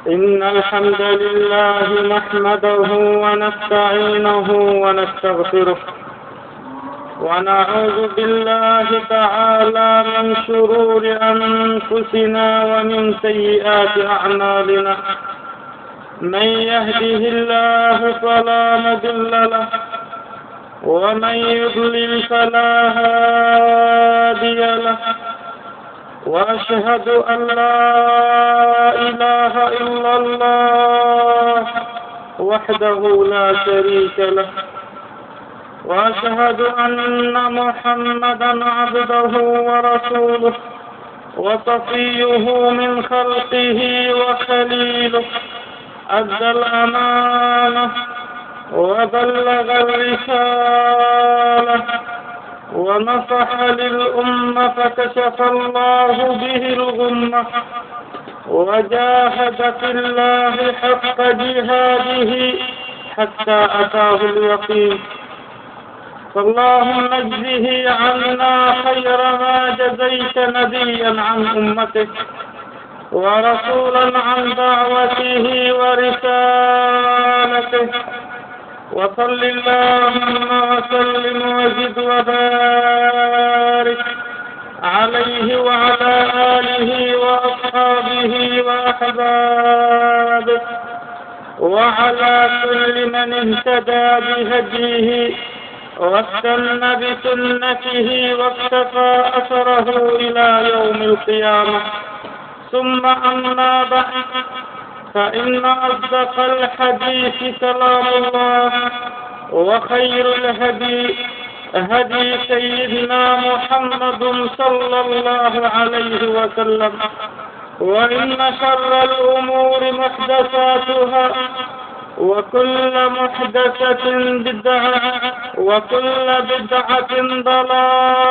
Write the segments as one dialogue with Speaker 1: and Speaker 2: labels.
Speaker 1: إن الحمد لله نحمده ونستعينه ونستغفره ونعوذ بالله تعالى من شرور أنفسنا ومن سيئات أعمالنا. من يهده الله فلا مضل له ومن يضلل فلا هادي له، وأشهد أن لا إله إلا الله وحده لا شريك له، وأشهد أن محمدا عبده ورسوله وصفيه من خلقه وخليله، أدى الأمانة وبلغ الرسالة ونصح للأمة فكشف الله به الغمة، وجاهد في الله حق جهاده حتى أتاه اليقين. فاللهم اجزه عنا خير ما جزيت نبيا عن أمته ورسولا عن دعوته ورسالته، وصل اللهم وسلم وزد وبارك عليه وعلى آله وأصحابه وأحبابه وعلى كل من اهتدى بهديه واستنى بسنته واقتفى أثره إلى يوم القيامة. ثم أما بعد، فإن أصدق الحديث كلام الله، وخير الهدي هدي سيدنا محمد صلى الله عليه وسلم، وإن شر الأمور محدثاتها، وكل محدثة بدعة، وكل بدعة ضلالة،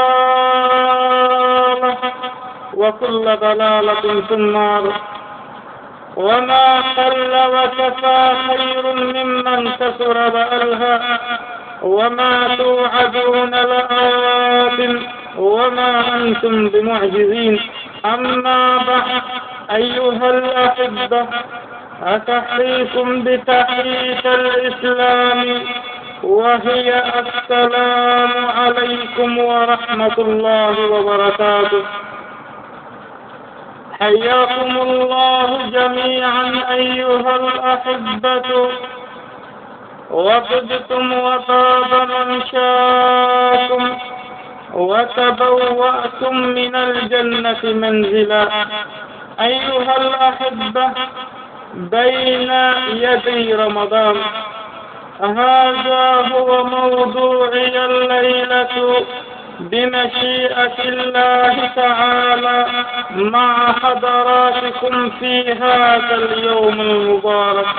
Speaker 1: وكل ضلالة في النار. وما قل وكفى خير ممن كثر وألهى، وما توعدون لآت وما أنتم بمعجزين. أما بعد، أيها الأحبة، أتحييكم بتحية الإسلام، وهي السلام عليكم ورحمة الله وبركاته. حياكم الله جميعا أيها الأحبة، وطبتم وطاب ممشاكم، وتبوأتم من الجنة منزلا. أيها الأحبة، بين يدي رمضان، هذا هو موضوعي الليلة بمشيئة الله تعالى مع حضراتكم في هذا اليوم المبارك.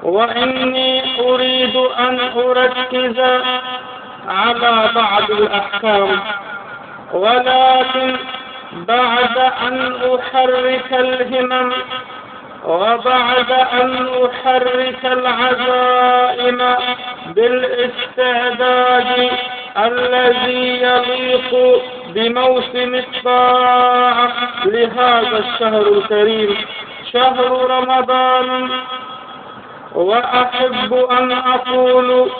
Speaker 1: وإني أريد أن أركز على بعض الأحكام، ولكن بعد أن أحرك الهمم وبعد أن أحرك العزائم بالاستعداد الذي يليق بموسم الطاعة لهذا الشهر الكريم، شهر رمضان. وأحب أن أقول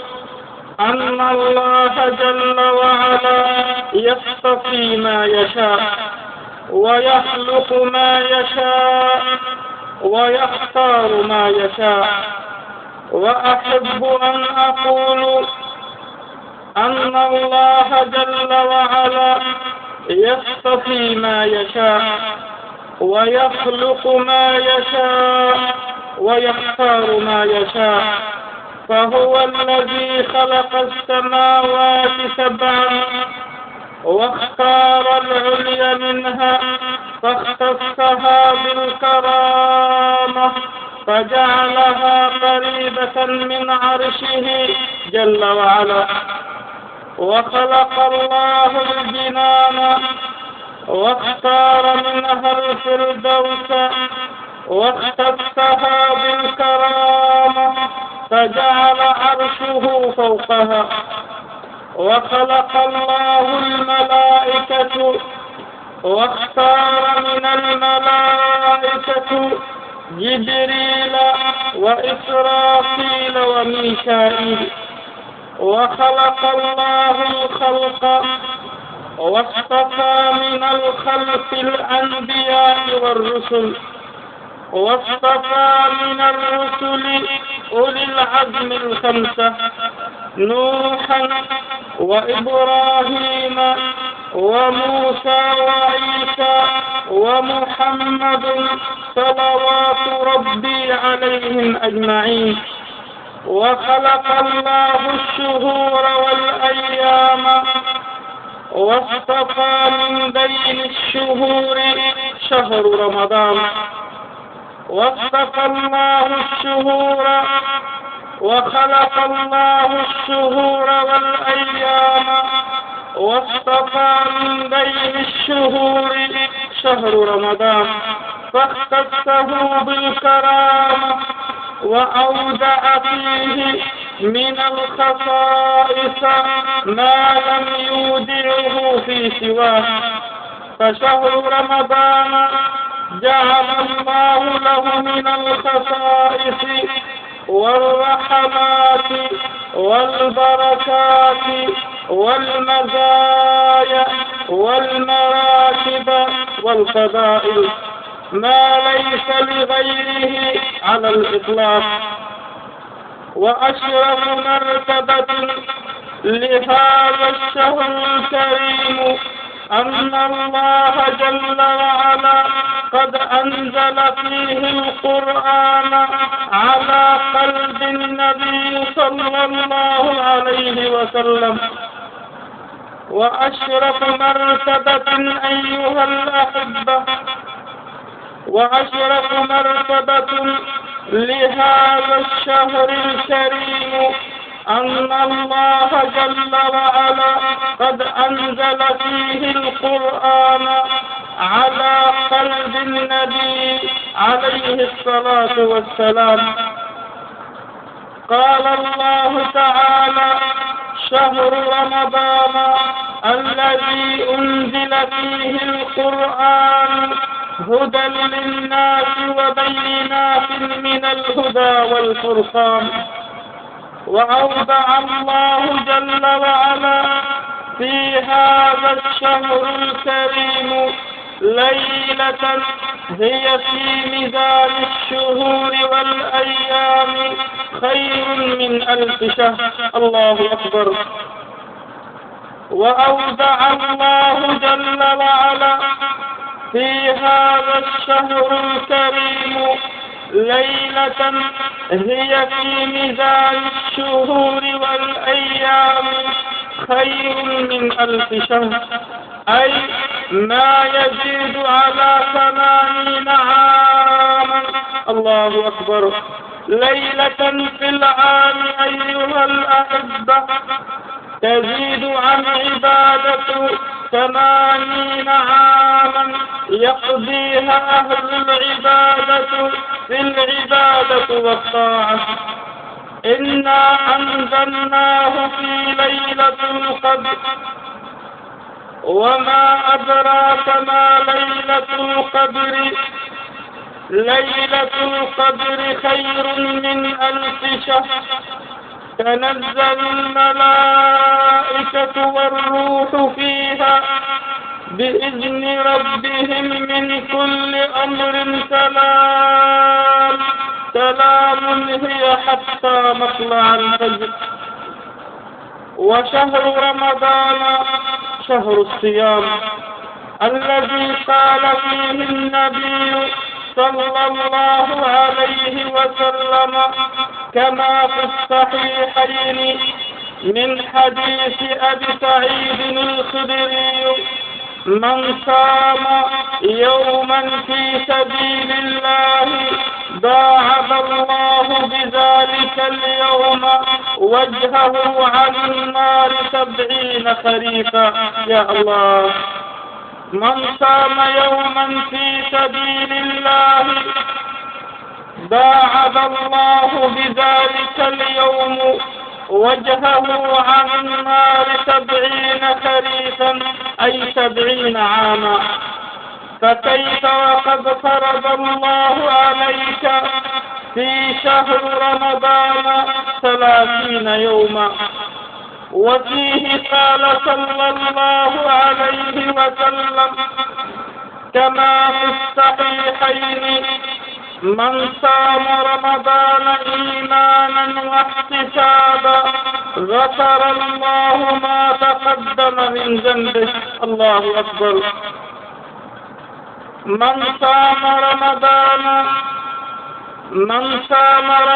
Speaker 1: أن الله جل وعلا يصطفي ما يشاء ويخلق ما يشاء ويختار ما يشاء. وأحب أن أقول أن الله جل وعلا يصطفي ما يشاء ويخلق ما يشاء ويختار ما يشاء. فهو الذي خلق السماوات سبعا واختار العليا منها فاختصها بالكرامة فجعلها قريبة من عرشه جل وعلا. وخلق الله الجنان واختار منها الفردوس واختصها بالكرامة فجعل عرشه فوقها. وخلق الله الملائكة واختار من الملائكة جبريل وإسرافيل وميكائيل. وخلق الله الخلق واصطفى من الخلق الأنبياء والرسل، واصطفى من الرسل أولي العزم الخمسة: نوحا وإبراهيم وموسى وعيسى ومحمد صلوات ربي عليهم أجمعين. وخلق الله الشهور والأيام واصطفى من بين الشهور شهر رمضان. واصطفى الله الشهور وخلق الله الشهور والأيام واصطفى من بين الشهور شهر رمضان، فاختصه بالكرامة وأودع فيه من الخصائص ما لم يودعه في سواه. فشهر رمضان جعل الله له من الخصائص والرحمات والبركات والمزايا والمراتب والفضائل ما ليس لغيره على الإطلاق. وأشرف مرتبة لهذا الشهر الكريم أن الله جل وعلا قد أنزل فيه القرآن على قلب النبي صلى الله عليه وسلم. وأشرف مرتبة أيها الأحبة، وأشرف مرتبة لهذا الشهر الكريم أن الله جل وعلا قد أنزل فيه القرآن على قلب النبي عليه الصلاة والسلام. قال الله تعالى: شهر رمضان الذي أنزل فيه القرآن هدى للناس وبينات من الهدى والفرقان. وأودع الله جل وعلا في هذا الشهر الكريم ليلة هي في ميزان الشهور والأيام خير من 1000 شهر. الله أكبر. وأودع الله جل وعلا في هذا الشهر الكريم ليلة هي في ميزان الشهور والأيام خير من 1000 شهر، أي ما يزيد على 80 عاما. الله أكبر. ليلة في العام أيها الأحبة تزيد عن عبادة 80 عاما يقضيها أهل العبادة في العبادة والطاعة. إنا أنزلناه في ليلة القدر، وما أدراك ما ليلة القدر. ليلة القدر خير من 1000 شهر. تنزل الملائكة والروح فيها بإذن ربهم من كل أمر سلام. سلام هي حتى مطلع الفجر. وشهر رمضان شهر الصيام الذي قال فيه النبي صلى الله عليه وسلم كما في الصحيحين من حديث أبي سعيد الخدري: من صام يوما في سبيل الله باعد الله بذلك اليوم وجهه عن النار 70 خريفا. يا الله. من صام يوما في سبيل الله باعد الله بذلك اليوم وجهه عن النار 70 خريفا، أي 70 عاما. فكيف وقد فرض الله عليك في شهر رمضان 30 يوما، وفيه قال صلى الله عليه وسلم كما في الصحيحين: من صام رمضان إيمانا واحتسابا غفر الله ما تقدم من ذنبه. الله أكبر. من صام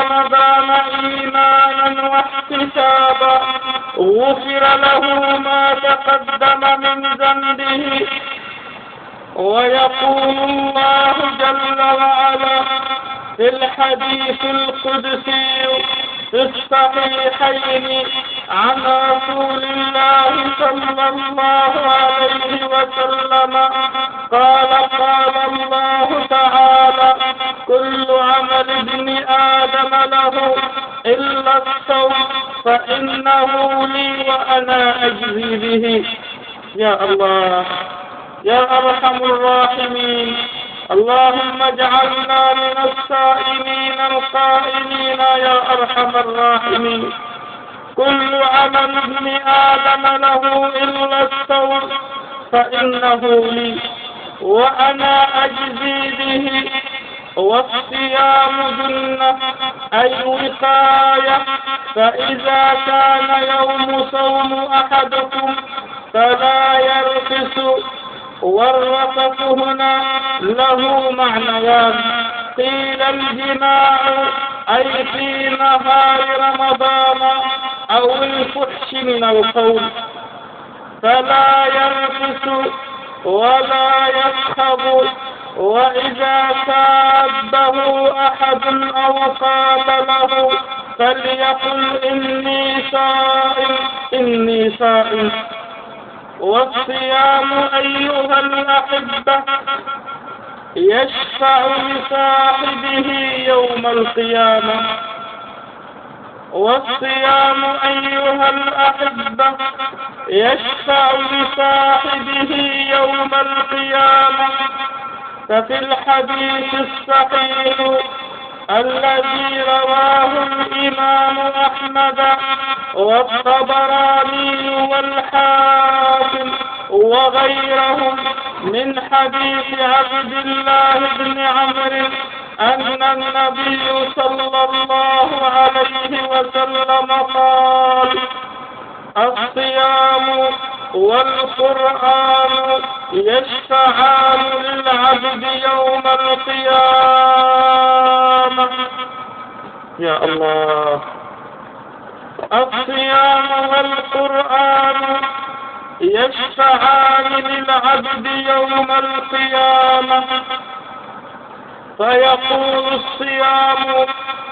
Speaker 1: رمضان إيمانا واحتسابا غفر له ما تقدم من ذنبه. ويقول الله جل وعلا في الحديث القدسي في الصحيحين عن رسول الله صلى الله عليه وسلم قال الله تعالى: كل عمل ابن آدم له إلا الصوم فإنه لي وأنا أجزي به. يا الله يا أرحم الراحمين، اللهم اجعلنا من الصائمين القائمين يا أرحم الراحمين. كل عمل ابن آدم له إلا الصوم فإنه لي وأنا أجزي به. والصيام جنة أي وقاية، فإذا كان يوم صوم أحدكم فلا يرفث. والرفث هنا له معنيان: قيل الجماع أي في نهار رمضان، أو الفحش من القول. فلا يرفث ولا يسخب. وإذا سابه أحد أو قاتله فليقل إني صائم. والصيام أيها الأحبة يشفع لصاحبه يوم القيامة. والصيام أيها الأحبة يشفع لصاحبه يوم القيامة. ففي الحديث الصحيح الذي رواه الإمام أحمد والطبراني والحاكم وغيرهم من حديث عبد الله بن عمرو أن النبي صلى الله عليه وسلم قال: الصيام والقرآن يشفعان للعبد يوم القيامة. يا الله. الصيام والقرآن يشفعان للعبد يوم القيامة. فيقول الصيام: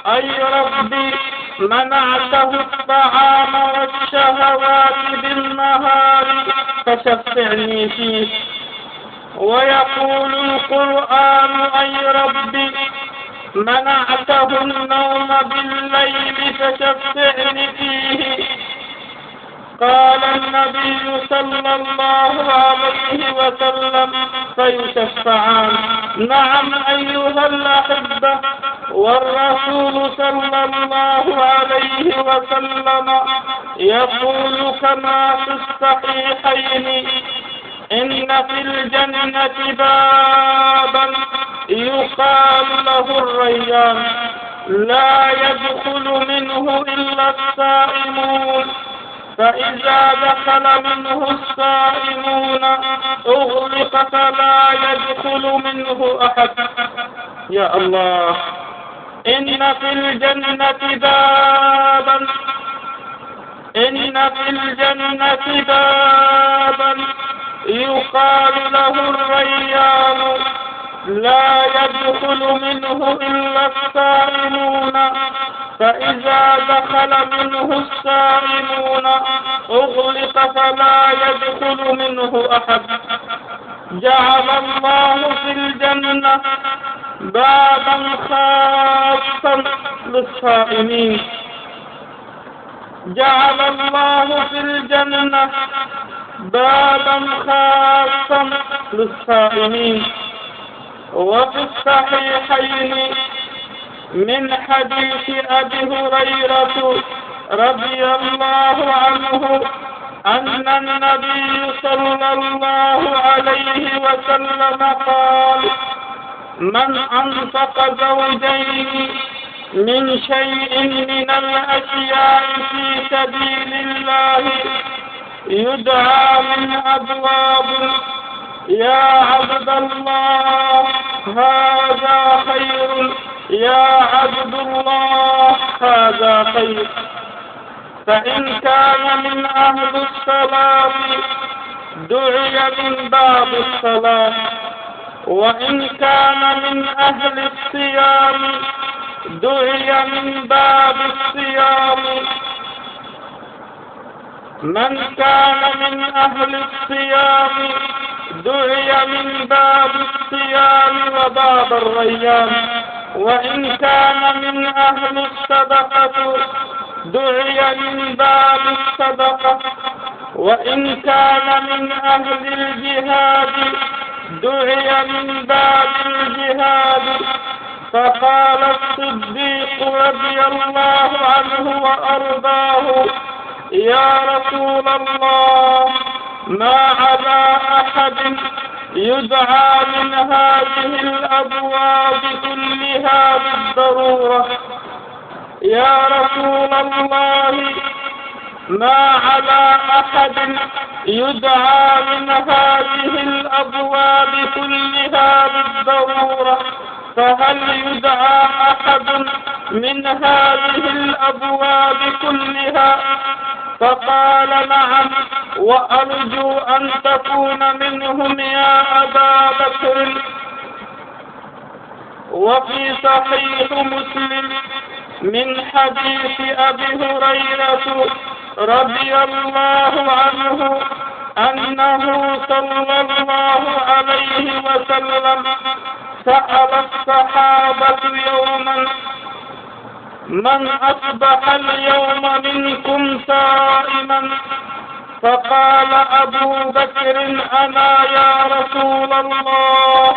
Speaker 1: أي ربي منعته الطعام والشهوات بالنهار فشفعني فيه. ويقول القرآن: أي ربي منعته النوم بالليل فشفعني فيه. قال النبي صلى الله عليه وسلم: فيشفعان. نعم أيها الأحبة. والرسول صلى الله عليه وسلم يقول كما في الصحيحين: إن في الجنة بابا يقال له الريان لا يدخل منه إلا الصائمون، فإذا دخل منه الصائمون أغلق فلا يدخل منه أحد. يا الله. إن في الجنة بابا يقال له الريان لا يدخل منه إلا الصائمون، فإذا دخل منه الصائمون أغلق فلا يدخل منه أحد. جعل الله في الجنة بابا خاصا للصائمين. جعل الله في الجنة بابا خاصا للصائمين. وفي الصحيحين من حديث أبي هريرة رضي الله عنه أن النبي صلى الله عليه وسلم قال: من أنفق زوجين من شيء من الأشياء في سبيل الله يدعى من أبواب: يا عبد الله هذا خير، يا عبد الله هذا خير. فإن كان من أهل الصلاة دعي من باب الصلاة، وإن كان من أهل الصيام دعي من باب الصيام. من كان من أهل الصيام دعي من باب الصيام وباب الريان، وإن كان من أهل الصدقة دعي من باب الصدقة، وإن كان من أهل الجهاد دعي من باب الجهاد. فقال الصديق رضي الله عنه وأرضاه: يا رسول الله، ما على أحد يدعى من هذه الأبواب كلها بالضرورة. يا رسول الله، ما على أحد يدعى من هذه الأبواب كلها بالضرورة، فهل يدعى أحد من هذه الأبواب كلها؟ فقال: نعم، وأرجو أن تكون منهم يا أبا بكر. وفي صحيح مسلم من حديث أبي هريرة رضي الله عنه أنه صلى الله عليه وسلم سأل الصحابة يوما: من أصبح اليوم منكم صائما؟ فقال أبو بكر: أنا يا رسول الله.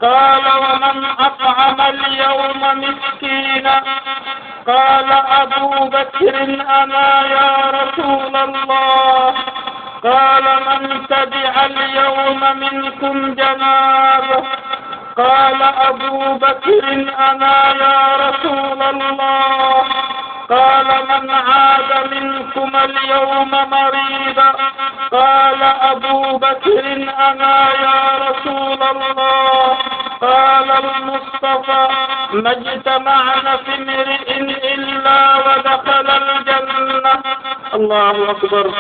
Speaker 1: قال: ومن أطعم اليوم مسكينا؟ قال أبو بكر: أنا يا رسول الله. قال: من تبع اليوم منكم جنازة؟ قال أبو بكر: أنا يا رسول الله. قال: من عاد منكم اليوم مريضا؟ قال أبو بكر: أنا يا رسول الله. قال المصطفى: ما اجتمعنا في امرئ إلا ودخل الجنة. الله أكبر.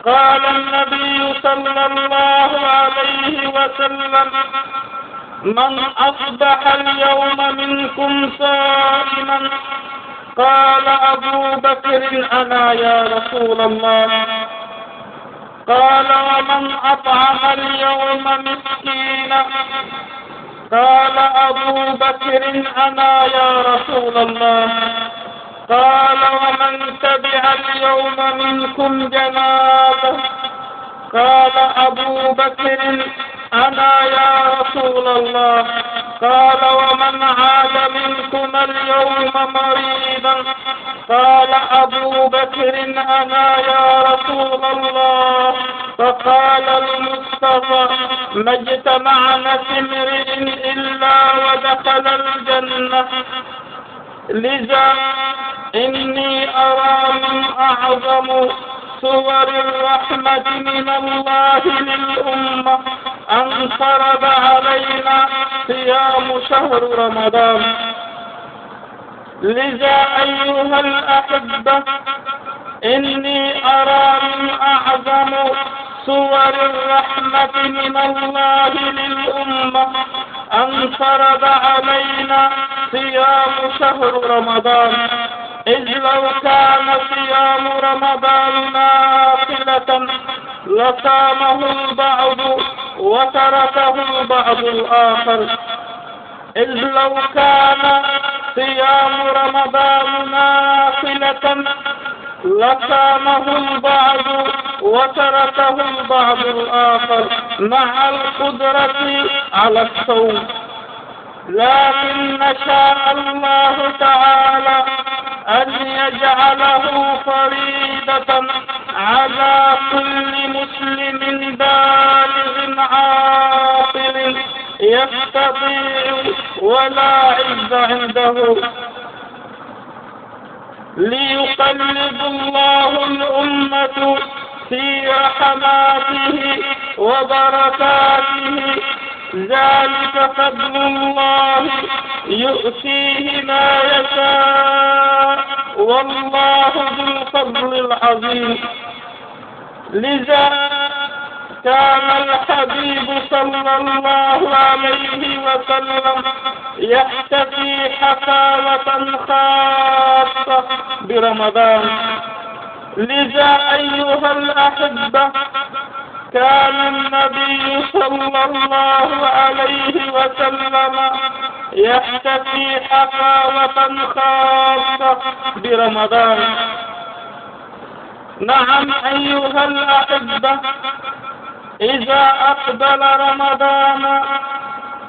Speaker 1: قال النبي صلى الله عليه وسلم: من أصبح اليوم منكم صائما؟ قال أبو بكر: أنا يا رسول الله. قال: ومن أطعم اليوم مسكينا؟ قال أبو بكر: أنا يا رسول الله. قال: ومن تبع اليوم منكم جنازة؟ قال أبو بكر: أنا يا رسول الله. قال: ومن عاد منكم اليوم مريضا؟ قال أبو بكر: أنا يا رسول الله. فقال المصطفى: ما اجتمعنا في امرئ إلا ودخل الجنة. لذا إني أرى من أعظم صور الرحمة من الله للأمة أن فرض علينا صيام شهر رمضان. لذا أيها الأحبة، إني أرى من أعظم صور الرحمة من الله للأمة أن فرض علينا صيام شهر رمضان، إذ لو كان صيام رمضان نافلة لصامه البعض وتركه البعض الآخر. إذ لو كان صيام رمضان نافلة لصامه البعض وتركه البعض الآخر مع القدرة على الصوم، لكن شاء الله تعالى أن يجعله فريضة على كل مسلم بالغ عاقل يستطيع ولا عز عنده، ليقلب الله الأمة في رحماته وبركاته، ذلك فضل الله يؤتيه ما يشاء والله ذو الفضل العظيم. لذا كان الحبيب صلى الله عليه وسلم يحتفي حفاوة خاصة برمضان. لذا أيها الأحبة كان النبي صلى الله عليه وسلم يحتفي حفاوة خاصة برمضان. نعم أيها الأحبة، إذا أقبل رمضان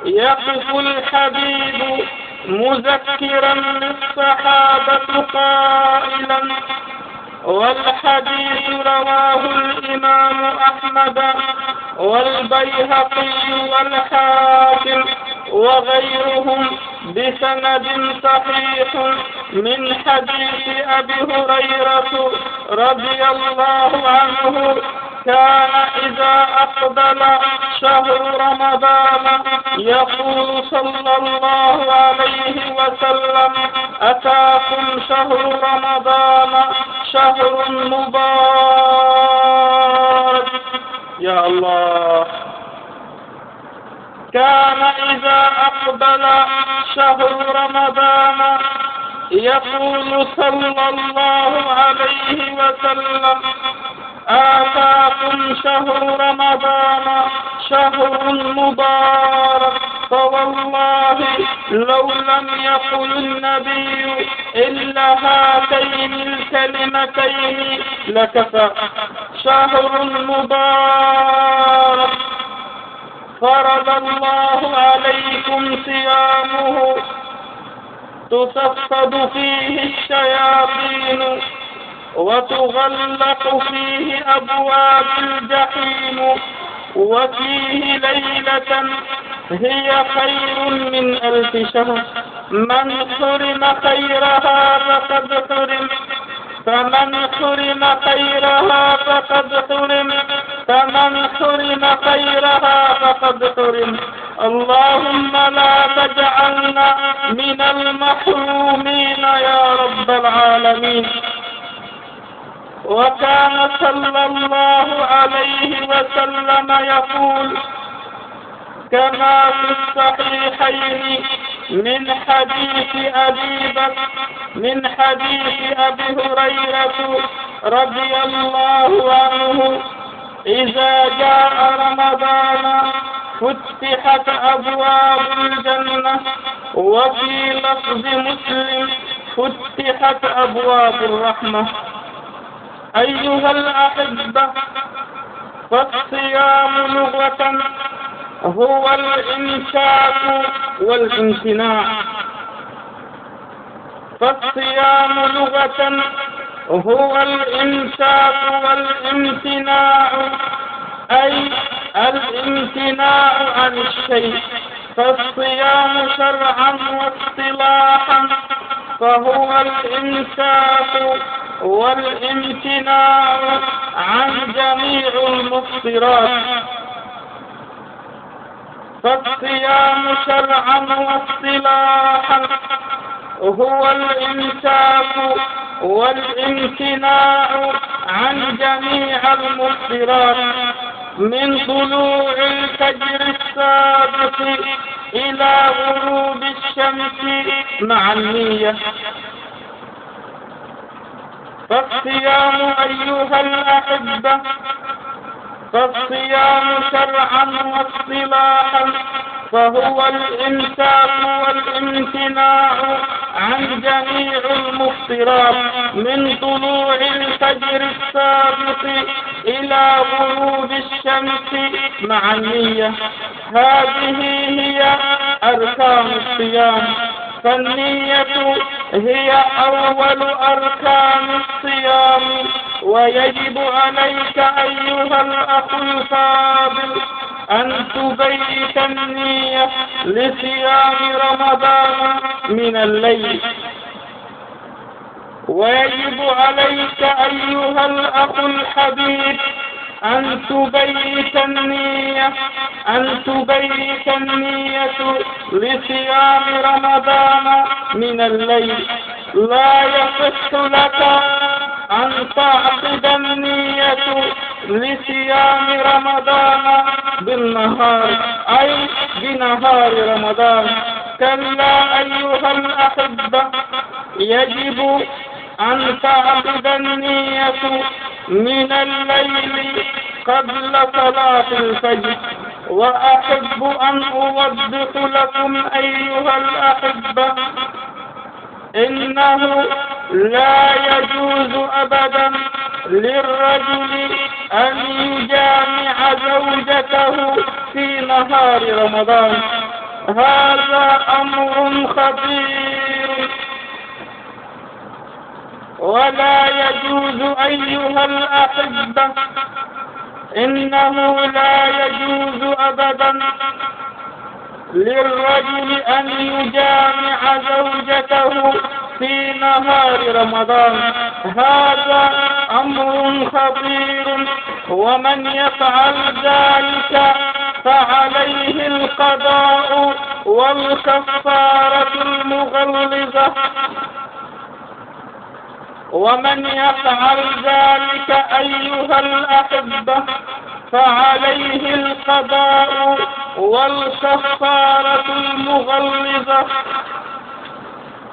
Speaker 1: يقف الحبيب مذكرا للصحابة قائلا، والحديث رواه الإمام أحمد والبيهقي والحاكم وغيرهم بسند صحيح من حديث أبي هريرة رضي الله عنه: كان إذا أقبل شهر رمضان يقول صلى الله عليه وسلم: أتاكم شهر رمضان شهر مبارك. يا الله. كان إذا أقبل شهر رمضان يقول صلى الله عليه وسلم: آتاكم شهر رمضان شهر مبارك. فوالله لو لم يقل النبي إلا هاتين الكلمتين لكفى. شهر مبارك فرض الله عليكم صيامه، تصفد فيه الشياطين وتغلق فيه أبواب الجحيم، وفيه ليلة هي خير من 1000 شهر. من حرم خيرها فقد حرم، فمن حرم خيرها فقد حرم، فمن حرم خيرها فقد حرم. اللهم لا تجعلنا من المحرومين يا رب العالمين. وكان صلى الله عليه وسلم يقول كما في الصحيحين من حديث أبي هريرة رضي الله عنه: إذا جاء رمضان فتحت أبواب الجنة، وفي لفظ مسلم فتحت أبواب الرحمة. أيها الأحبة، فالصيام لغة هو الإمساك والامتناع. فالصيام لغة هو الإمساك والامتناع، أي الامتناع عن الشيء. فالصيام شرعا واصطلاحا فهو الإمساك والامتناع عن جميع المفطرات. فالصيام شرعا واصطلاحا هو الإمساك والامتناع عن جميع المفطرات من طلوع الفجر السابق إلى غروب الشمس مع النية. فالصيام أيها الأحبة، فالصيام شرعا واصطلاحا فهو الإمساك والامتناع عن جميع المفطرات من طلوع الفجر السابق إلى غروب الشمس مع النية. هذه هي أركان الصيام، فالنية هي أول أركان الصيام. ويجب عليك أيها الأخ الفاضل أن تبيت النية لصيام رمضان من الليل. ويجب عليك أيها الأخ الحبيب أن تبيت النية لصيام رمضان من الليل. لا يصح لك أن تعقد النية لصيام رمضان بالنهار، أي بنهار رمضان. كلا أيها الأحبة، يجب أن تعقد النية من الليل قبل صلاة الفجر. وأحب أن أوضح لكم أيها الأحبة إنه لا يجوز أبدا للرجل أن يجامع زوجته في نهار رمضان. هذا أمر خطير، ولا يجوز أيها الأحبة، إنه لا يجوز أبدا للرجل أن يجامع زوجته في نهار رمضان. هذا أمر خطير، ومن يفعل ذلك فعليه القضاء والكفارة المغلظة. ومن يفعل ذلك أيها الأحبة فعليه القضاء والكفارة المغلظة.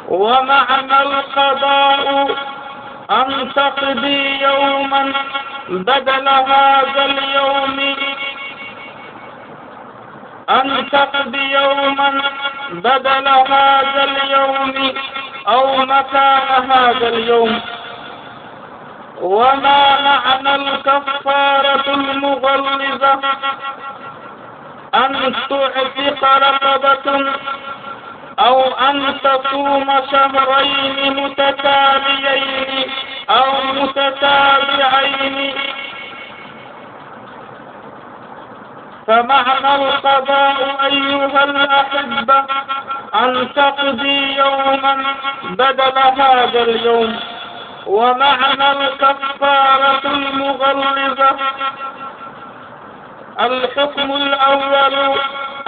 Speaker 1: ومعنى القضاء أن تقضي يوما بدل هذا اليوم، أو مكان هذا اليوم. وما معنى الكفارة المغلظة؟ أن تعتق رقبة، أو أن تصوم شهرين متتاليين أو متتابعين. فمعنى القضاء أيها الأحبة أن تقضي يوما بدل هذا اليوم. ومعنى الكفارة المغلظة الحكم الأول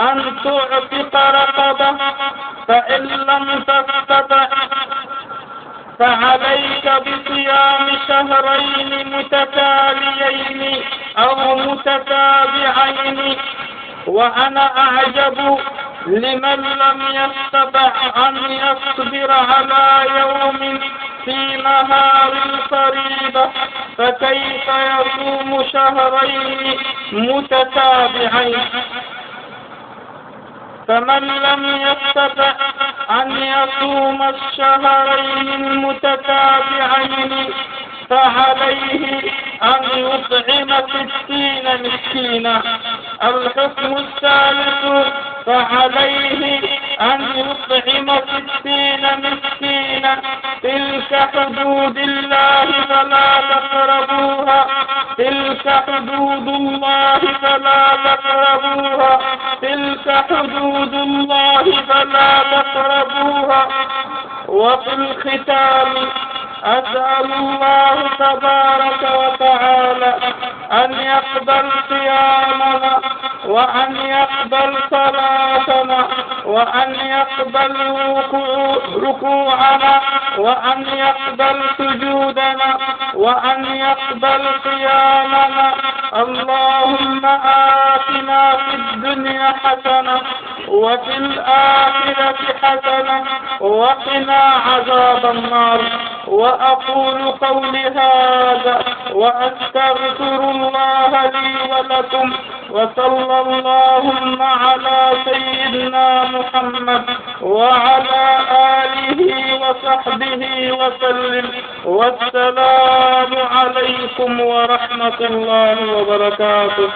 Speaker 1: أن تعتق رقبة، فإن لم تستطع فعليك بصيام شهرين متتاليين أو متتابعين. وأنا أعجب لمن لم يستطع أن يصبر على يوم في نهار الفريضة، فكيف يصوم شهرين متتابعين؟ فمن لم يستطع أن يصوم الشهرين المتتابعين فعليه أن يطعم 60 مسكينا. الحكم الثالث فعليه أن يطعم 60 مسكينا. تلك حدود الله فلا تقربوها، تلك حدود الله فلا تقربوها، تلك حدود الله فلا تقربوها. وفي الختام أسأل الله تبارك وتعالى أن يقبل صيامنا، وأن يقبل صلاتنا، وأن يقبل ركوعنا، وأن يقبل سجودنا، وأن يقبل قيامنا. اللهم آتنا في الدنيا حسنة وفي الآخرة حسنة وقنا عذاب النار. وأقول قولي هذا وأستغفر الله لي ولكم، وصلى اللهم على سيدنا محمد وعلى آله وصحبه وصحبه وسلم، والسلام عليكم ورحمة الله وبركاته.